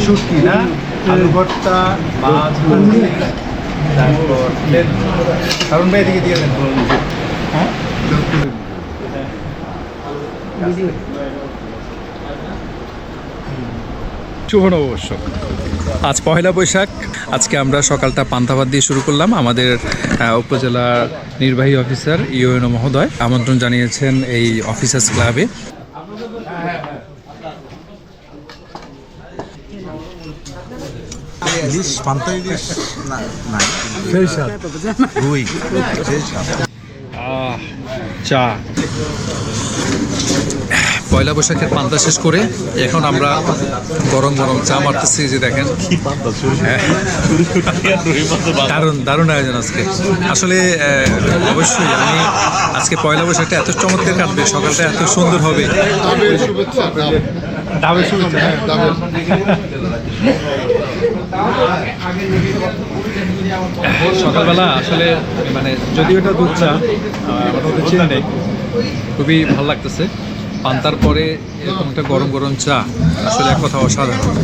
শুটকি না, আলু ভর্তা, মাছ ভাজি, তারপর কারণ ভাই এদিকে দিয়ে দেন। হ্যাঁ শুভ নববর্ষ। আজ পহেলা বৈশাখ। আজকে আমরা সকালটা পান্তা ভাত দিয়ে শুরু করলাম। আমাদের উপজেলা নির্বাহী অফিসার ইউএনও মহোদয় আমন্ত্রণ জানিয়েছেন এই অফিসার্স ক্লাবে। ইলিশ পান্তা ইলিশ না নাই সেই স্বাদ। রুই সেই স্বাদ। চা। পয়লা বৈশাখের পান্তা শেষ করে এখন আমরা গরম গরম চা মারতেছি, যে দেখেন কি পান্তা দারুণ দারুণ আয়োজন আজকে। আসলে অবশ্যই আমি আজকে পয়লা বৈশাখটা এত চমৎকার কাটবে, সকালটা এত সুন্দর হবে। ডাবের শুভেচ্ছা, হ্যাঁ, ডাবের। সকালবেলা আসলে মানে যদিও এটা দুধ চা, আমার মধ্যে চিনি নেই, খুবই ভালো লাগতেছে। পান্তার পরে এরকম একটা গরম গরম চা আসলে এক কথা অসাধারণ।